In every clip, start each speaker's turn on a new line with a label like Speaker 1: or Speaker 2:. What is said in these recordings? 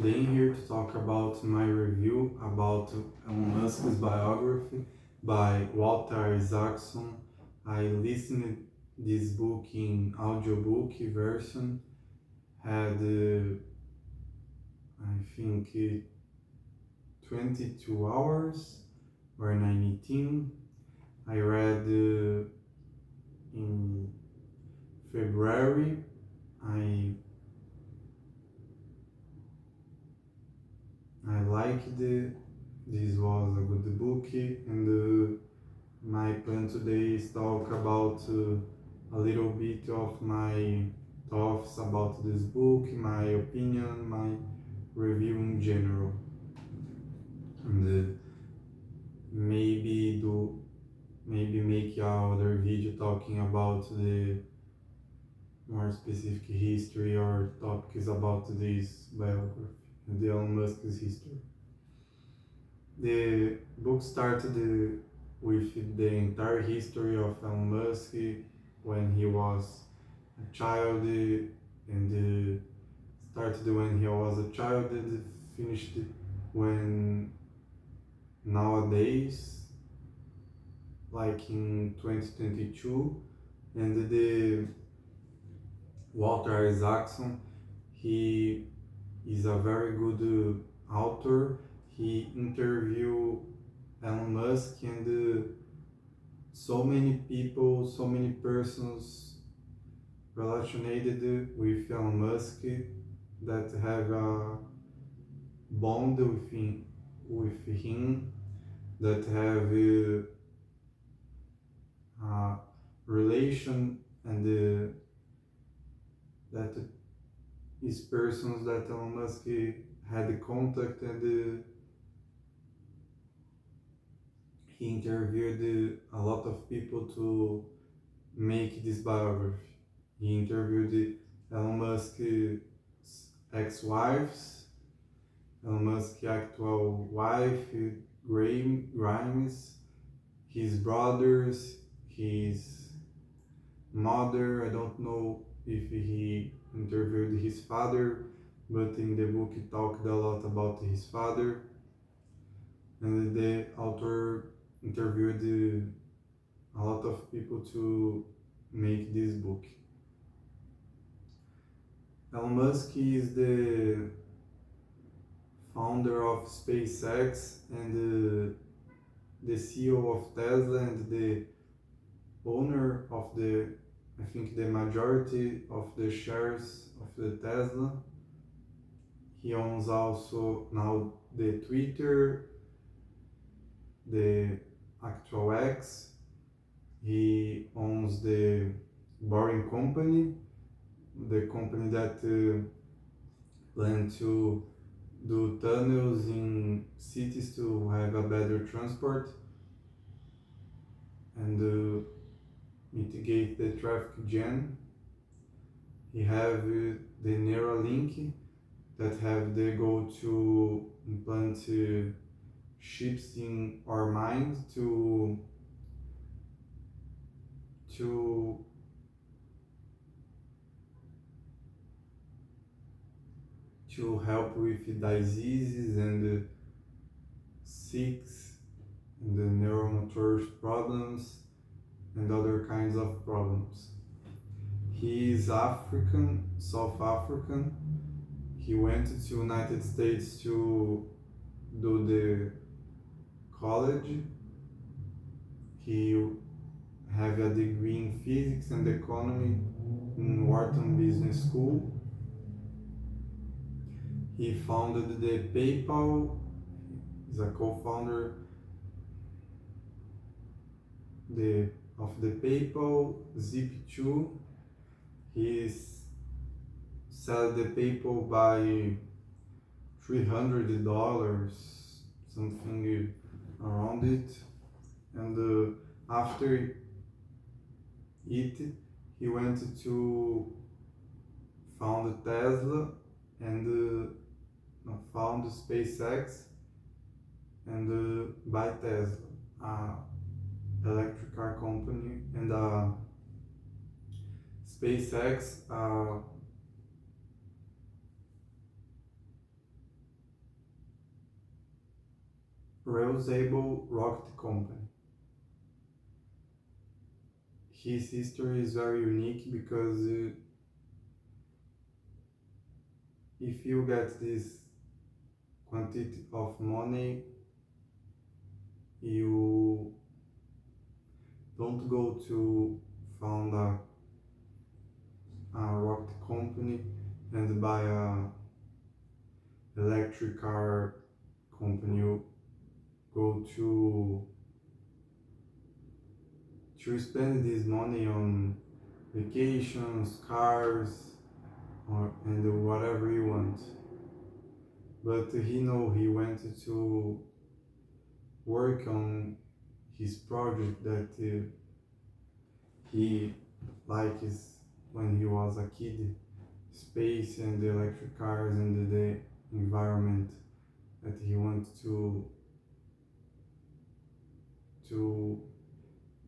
Speaker 1: today I'm here to talk about my review about Elon Musk's biography by Walter Isaacson. I listened this book in audiobook version, had I think 22 hours or 19. I read in February. I I liked it. This was a good book, and my plan today is talk about a little bit of my thoughts about this book, my opinion, my review in general, and maybe do maybe make other video talking about the more specific history or topics about this biography, the Elon Musk's history. The book started with the entire history of Elon Musk when he was a child, and started when he was a child and finished when nowadays, like in 2022, and the Walter Isaacson, he is a very good author. He interviewed Elon Musk and so many people, so many persons related with Elon Musk that have a bond with him, that have a relation, and that is persons that Elon Musk had contact, and he interviewed a lot of people to make this biography. He interviewed Elon Musk's ex-wives, Elon Musk's actual wife, Grimes, his brothers, his mother. I don't know if he interviewed his father, but in the book he talked a lot about his father. And the author interviewed a lot of people to make this book. Elon Musk is the founder of SpaceX and the CEO of Tesla and the owner of I think the majority of the shares of the Tesla. He owns also now the Twitter, the actual X. He owns the Boring Company, the company that plans to do tunnels in cities to have a better transport and mitigate the traffic jam. He have the Neuralink that have the goal to implant chips in our mind to help with diseases and sicks and the neuromotor problems and other kinds of problems. He is African, South African. He went to United States to do the college. He have a degree in physics and economy in Wharton Business School. He founded the PayPal. He's a co-founder of the PayPal, Zip2. He sold the PayPal by $300, something around it. And after it, he went to found Tesla and found SpaceX and buy Tesla, electric car company, and SpaceX, reusable rocket company. His history is very unique because if you get this quantity of money, you don't go to found a rocket company and buy a electric car company. You go to spend this money on vacations, cars, and whatever you want. But he went to work on his project that he likes when he was a kid, space and the electric cars and the environment that he wants to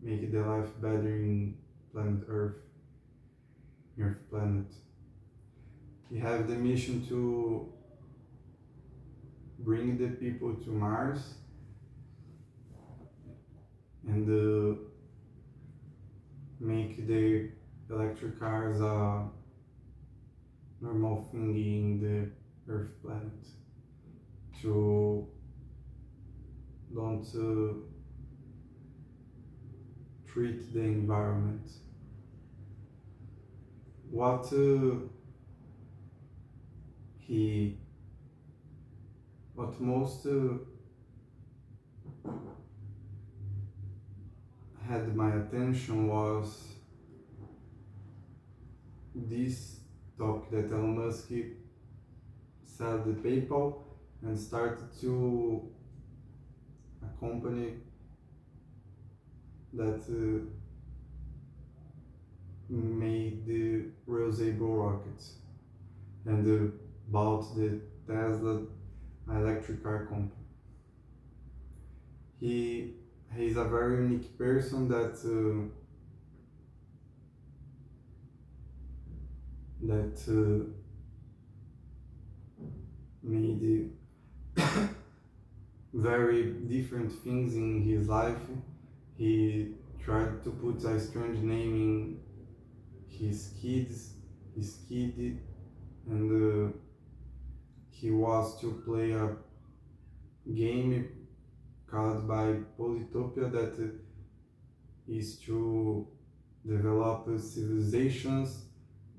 Speaker 1: make the life better in planet Earth planet. He have the mission to bring the people to Mars and make the electric cars a normal thing in the Earth planet. To don't treat the environment. What he what most had my attention was this topic that Elon Musk sold the PayPal and started to a company that made the reusable rockets and bought the Tesla electric car company. He's a very unique person that made very different things in his life. He tried to put a strange name in his kid, and he was to play a game called by Polytopia that is to develop civilizations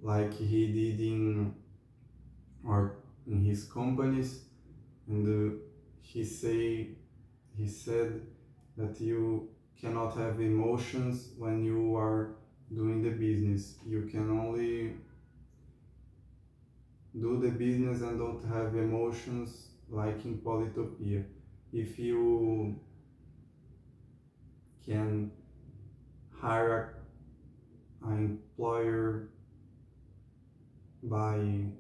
Speaker 1: like he did in his companies, and he said that you cannot have emotions when you are doing the business. You can only do the business and don't have emotions like in Polytopia. If you can hire an employer by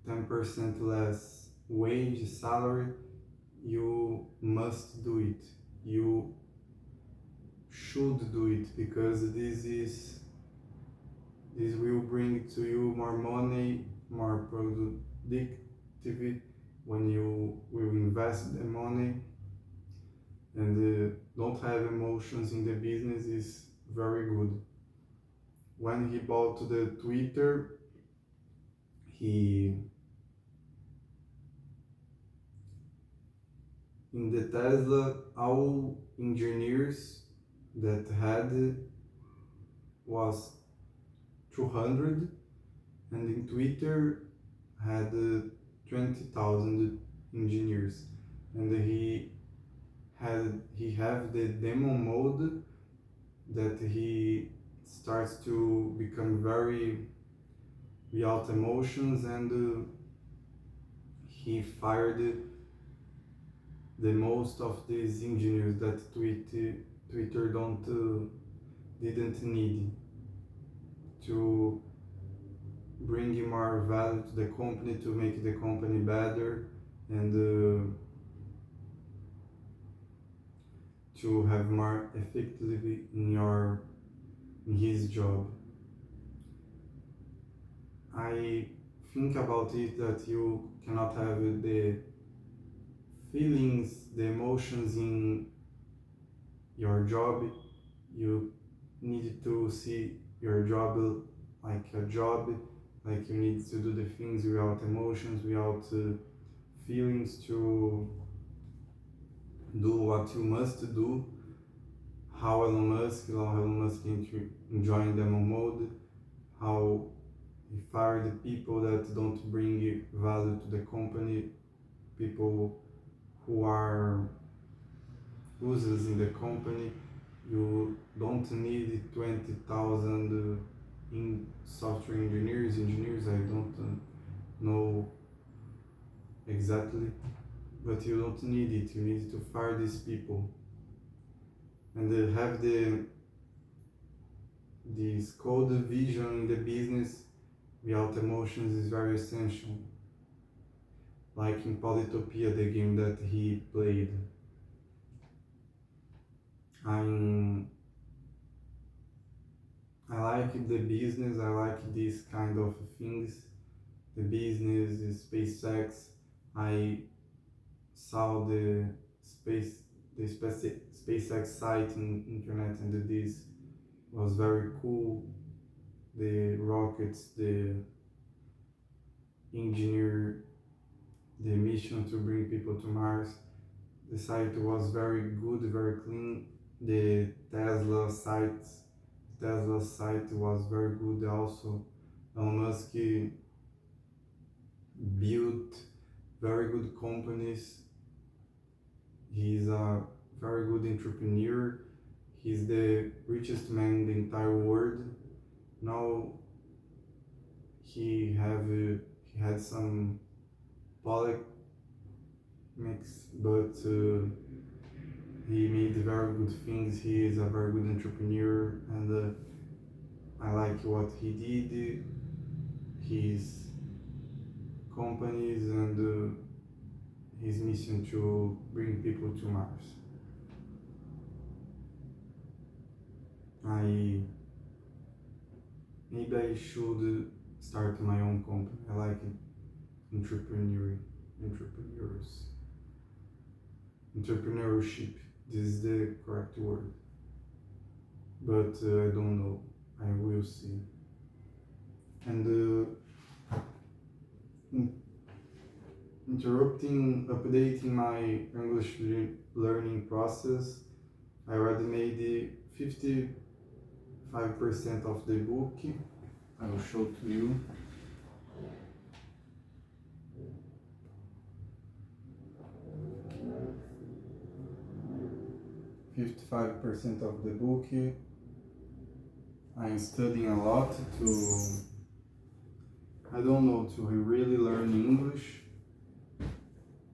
Speaker 1: 10% less wage salary, you must do it. You should do it because this will bring to you more money, more productivity when you will invest the money, and don't have emotions in the business is very good. When he bought the Twitter, he in the Tesla all engineers that had was 200, and in Twitter had 20,000 engineers, and he have the demo mode that he starts to become very without emotions, and he fired the most of these engineers that Twitter didn't need to bring more value to the company, to make the company better, and to have more effectively in his job. I think about it that you cannot have the feelings, the emotions in your job. You need to see your job like a job, like you need to do the things without emotions, without feelings, to do what you must do. How Elon Musk enjoying demo mode, how he fired the people that don't bring value to the company, people who are users in the company. You don't need 20,000 in software engineers. I don't know exactly, but you don't need it. You need to fire these people and have this code vision in the business without emotions is very essential. Like in Polytopia, the game that he played. I'm I like the business. I like these kind of things. The business, the SpaceX. I saw space SpaceX site in internet, and this was very cool. The rockets, the engineer, the mission to bring people to Mars. The site was very good, very clean. The Tesla site was very good also. Elon Musk built very good companies. He's a very good entrepreneur. He's the richest man in the entire world. Now he had some polemics, but he made very good things. He is a very good entrepreneur, and I like what he did, his companies, and his mission to bring people to Mars. I Maybe I should start my own company. I like entrepreneurs, entrepreneurship. This is the correct word, but I don't know. I will see. And updating my English learning process. I already made 55% of the book. I will show to you. 55% of the book. I'm studying a lot I don't know, to really learn English,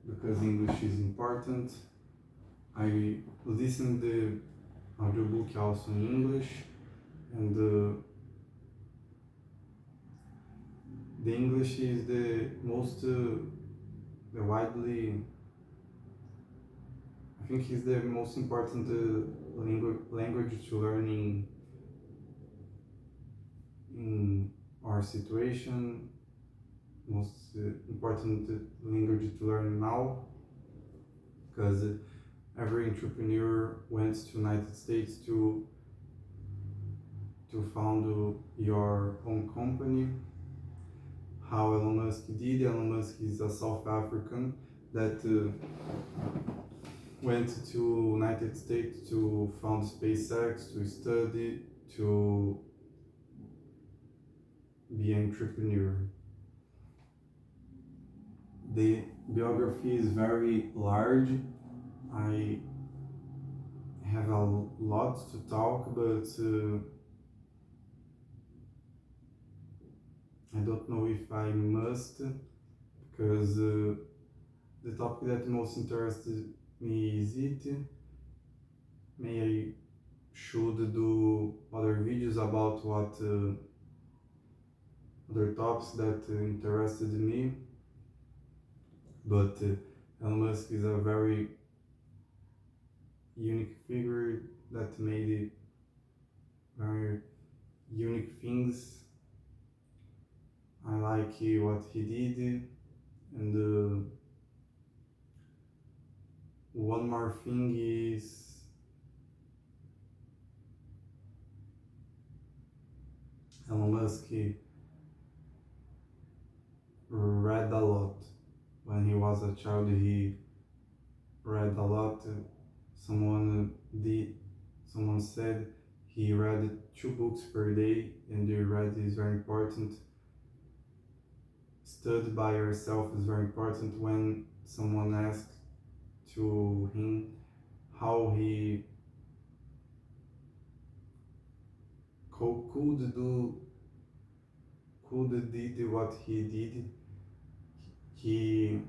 Speaker 1: because English is important. I listen the audiobook also in English, and the English is the most, the widely, I think is the most important language to learn in our situation, most important language to learn now, because every entrepreneur went to United States to found your own company. How Elon Musk did. Elon Musk is a South African that went to United States to found SpaceX, to study, to be an entrepreneur. The biography is very large. I have a lot to talk, but I don't know if I must, because the topic that most interested me is it. May I should do other videos about what other topics that interested me, but Elon Musk is a very unique figure that made very unique things. I like what he did, and one more thing is Elon Musk read a lot. When he was a child, he read a lot. Someone did. Someone said he read 2 books per day, and the read is very important. Study by yourself is very important. When someone asks to him how he could do could did what he did, he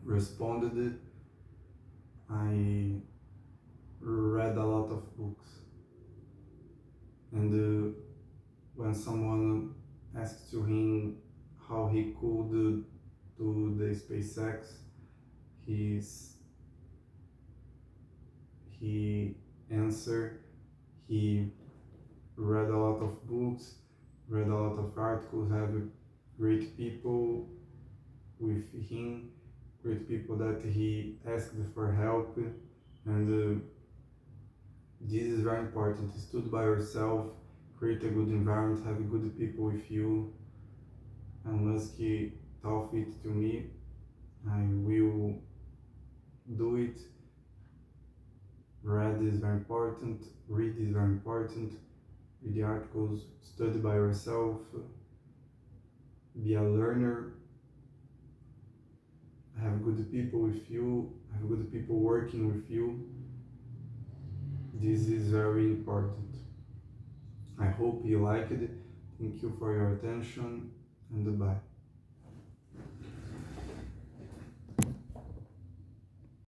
Speaker 1: responded, I read a lot of books. And when someone asked to him how he could do the SpaceX, he answered he read a lot of books, read a lot of articles, have great people with him, great people that he asked for help, and this is very important. Study by yourself, create a good environment, have good people with you. Unless he taught it to me, I will do it. Read is very important, read is very important, read the articles, study by yourself, be a learner, have good people with you, have good people working with you. This is very important. I hope you liked it. Thank you for your attention, and goodbye.